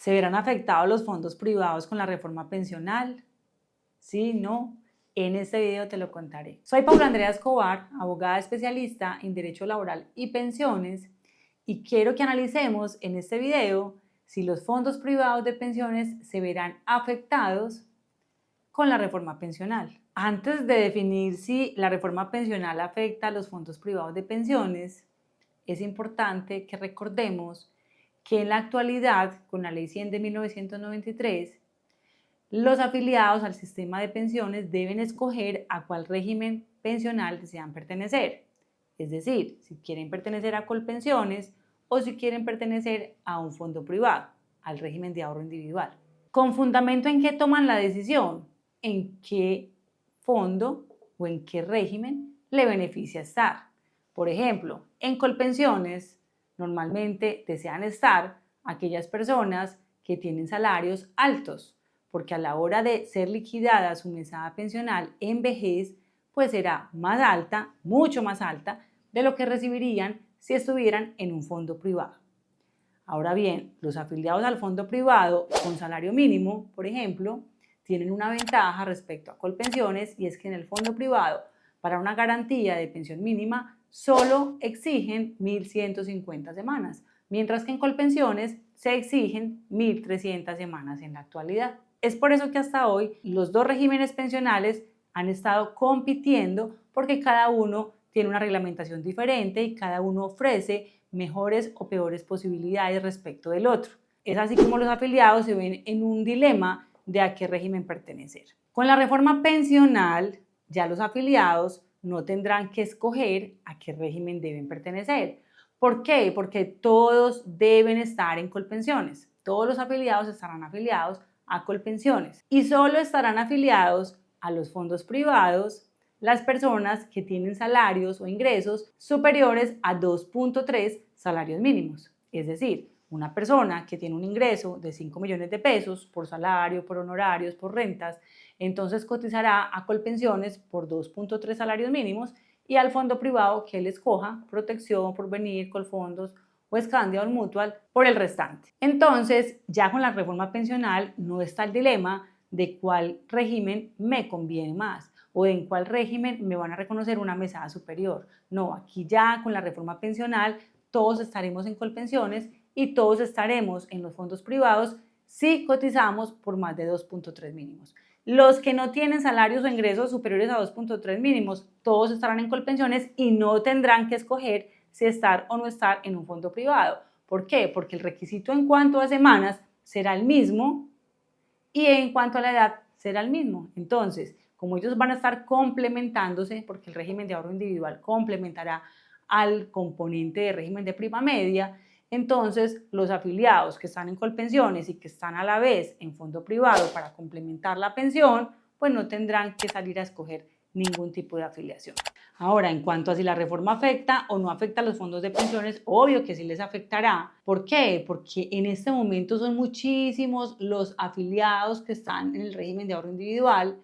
¿Se verán afectados los fondos privados con la reforma pensional? ¿Sí? ¿No? En este video te lo contaré. Soy Paula Andrea Escobar, abogada especialista en Derecho Laboral y Pensiones, y quiero que analicemos en este video si los fondos privados de pensiones se verán afectados con la reforma pensional. Antes de definir si la reforma pensional afecta a los fondos privados de pensiones, es importante que recordemos que en la actualidad, con la Ley 100 de 1993, los afiliados al sistema de pensiones deben escoger a cuál régimen pensional desean pertenecer. Es decir, si quieren pertenecer a Colpensiones o si quieren pertenecer a un fondo privado, al régimen de ahorro individual. ¿Con fundamento en qué toman la decisión? En qué fondo o en qué régimen le beneficia estar. Por ejemplo, en Colpensiones normalmente desean estar aquellas personas que tienen salarios altos, porque a la hora de ser liquidada su mesada pensional en vejez, pues será más alta, mucho más alta, de lo que recibirían si estuvieran en un fondo privado. Ahora bien, los afiliados al fondo privado con salario mínimo, por ejemplo, tienen una ventaja respecto a Colpensiones, y es que en el fondo privado, para una garantía de pensión mínima, solo exigen 1.150 semanas, mientras que en Colpensiones se exigen 1.300 semanas en la actualidad. Es por eso que hasta hoy los dos regímenes pensionales han estado compitiendo, porque cada uno tiene una reglamentación diferente y cada uno ofrece mejores o peores posibilidades respecto del otro. Es así como los afiliados se ven en un dilema de a qué régimen pertenecer. Con la reforma pensional, ya los afiliados no tendrán que escoger a qué régimen deben pertenecer. ¿Por qué? Porque todos deben estar en Colpensiones. Todos los afiliados estarán afiliados a Colpensiones y solo estarán afiliados a los fondos privados las personas que tienen salarios o ingresos superiores a 2.3 salarios mínimos. Es decir, una persona que tiene un ingreso de 5 millones de pesos por salario, por honorarios, por rentas, entonces cotizará a Colpensiones por 2.3 salarios mínimos, y al fondo privado que él escoja, Protección, Porvenir, Colfondos o Scandia o Mutual, por el restante. Entonces, ya con la reforma pensional no está el dilema de cuál régimen me conviene más o en cuál régimen me van a reconocer una mesada superior. No, aquí ya con la reforma pensional todos estaremos en Colpensiones y todos estaremos en los fondos privados si cotizamos por más de 2.3 mínimos. Los que no tienen salarios o ingresos superiores a 2.3 mínimos, todos estarán en Colpensiones y no tendrán que escoger si estar o no estar en un fondo privado. ¿Por qué? Porque el requisito en cuanto a semanas será el mismo y en cuanto a la edad será el mismo. Entonces, como ellos van a estar complementándose, porque el régimen de ahorro individual complementará al componente de régimen de prima media, entonces los afiliados que están en Colpensiones y que están a la vez en fondo privado para complementar la pensión, pues no tendrán que salir a escoger ningún tipo de afiliación. Ahora, en cuanto a si la reforma afecta o no afecta a los fondos de pensiones, obvio que sí les afectará. ¿Por qué? Porque en este momento son muchísimos los afiliados que están en el régimen de ahorro individual,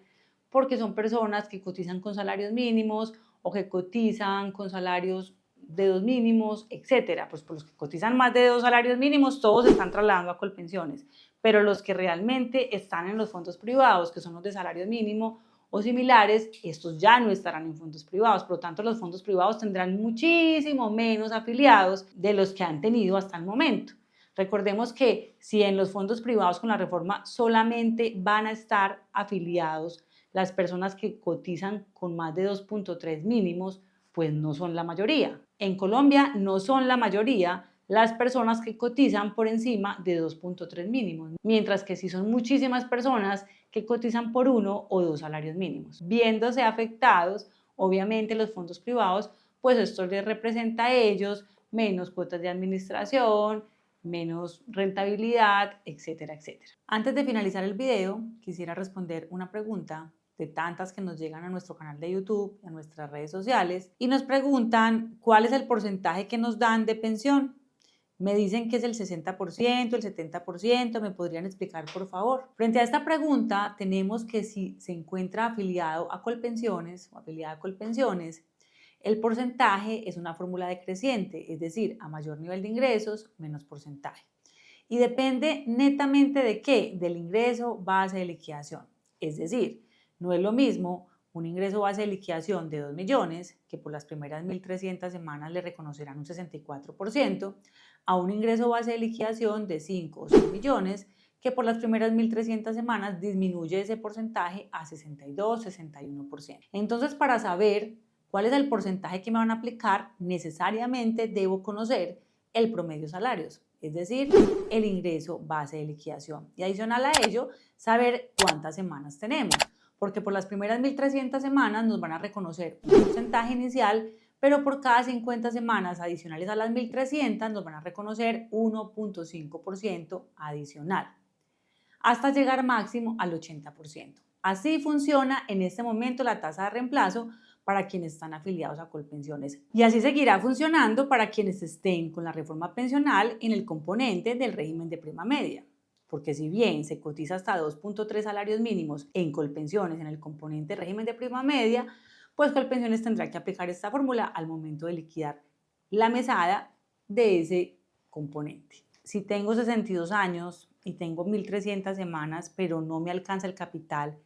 porque son personas que cotizan con salarios mínimos o que cotizan con salarios de 2 mínimos, etcétera. Pues por los que cotizan más de 2 salarios mínimos, todos se están trasladando a Colpensiones, pero los que realmente están en los fondos privados, que son los de salario mínimo o similares, estos ya no estarán en fondos privados. Por lo tanto, los fondos privados tendrán muchísimo menos afiliados de los que han tenido hasta el momento. Recordemos que si en los fondos privados con la reforma solamente van a estar afiliados las personas que cotizan con más de 2.3 mínimos, pues no son la mayoría. En Colombia no son la mayoría las personas que cotizan por encima de 2.3 mínimos, mientras que sí son muchísimas personas que cotizan por 1 o 2 salarios mínimos. Viéndose afectados, obviamente, los fondos privados, pues esto les representa a ellos menos cuotas de administración, menos rentabilidad, etcétera, etcétera. Antes de finalizar el video, quisiera responder una pregunta de tantas que nos llegan a nuestro canal de YouTube, a nuestras redes sociales, y nos preguntan cuál es el porcentaje que nos dan de pensión. Me dicen que es el 60%, el 70%, ¿me podrían explicar, por favor? Frente a esta pregunta, tenemos que si se encuentra afiliado a Colpensiones o afiliada a Colpensiones, el porcentaje es una fórmula decreciente, es decir, a mayor nivel de ingresos, menos porcentaje. y depende netamente de ¿qué? Del ingreso base de liquidación. Es decir, no es lo mismo un ingreso base de liquidación de 2 millones, que por las primeras 1.300 semanas le reconocerán un 64%, a un ingreso base de liquidación de 5 o 6 millones, que por las primeras 1.300 semanas disminuye ese porcentaje a 62-61%. Entonces, para saber cuál es el porcentaje que me van a aplicar, necesariamente debo conocer el promedio de salarios, es decir, el ingreso base de liquidación. Y adicional a ello, saber cuántas semanas tenemos, porque por las primeras 1.300 semanas nos van a reconocer un porcentaje inicial, pero por cada 50 semanas adicionales a las 1.300 nos van a reconocer 1.5% adicional, hasta llegar máximo al 80%. Así funciona en este momento la tasa de reemplazo para quienes están afiliados a Colpensiones. Y así seguirá funcionando para quienes estén con la reforma pensional en el componente del régimen de prima media. Porque si bien se cotiza hasta 2.3 salarios mínimos en Colpensiones en el componente régimen de prima media, pues Colpensiones tendrá que aplicar esta fórmula al momento de liquidar la mesada de ese componente. Si tengo 62 años y tengo 1.300 semanas, pero no me alcanza el capital,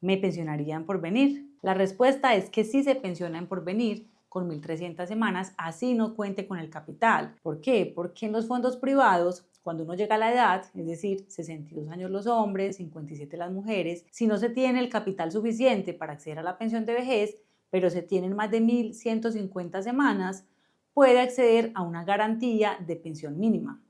¿me pensionaría en porvenir? La respuesta es que sí se pensiona en porvenir con 1.300 semanas, así no cuente con el capital. ¿Por qué? Porque en los fondos privados, cuando uno llega a la edad, es decir, 62 años los hombres, 57 las mujeres, si no se tiene el capital suficiente para acceder a la pensión de vejez, pero se tienen más de 1.150 semanas, puede acceder a una garantía de pensión mínima.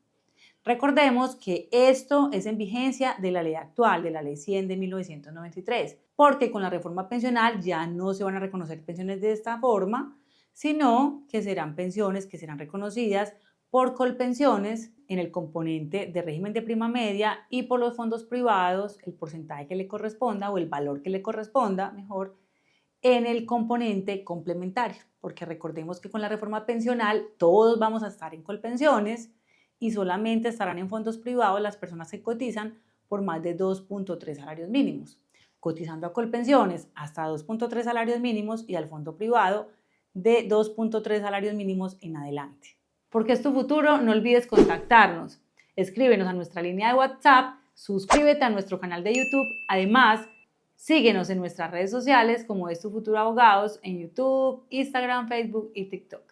Recordemos que esto es en vigencia de la ley actual, de la ley 100 de 1993, porque con la reforma pensional ya no se van a reconocer pensiones de esta forma, sino que serán pensiones que serán reconocidas por Colpensiones en el componente de régimen de prima media y por los fondos privados, el porcentaje que le corresponda o el valor que le corresponda, mejor, en el componente complementario, porque recordemos que con la reforma pensional todos vamos a estar en Colpensiones y solamente estarán en fondos privados las personas que cotizan por más de 2.3 salarios mínimos, cotizando a Colpensiones hasta 2.3 salarios mínimos y al fondo privado de 2.3 salarios mínimos en adelante. Porque es tu futuro, no olvides contactarnos. Escríbenos a nuestra línea de WhatsApp, suscríbete a nuestro canal de YouTube, además síguenos en nuestras redes sociales como Es Tu Futuro Abogados en YouTube, Instagram, Facebook y TikTok.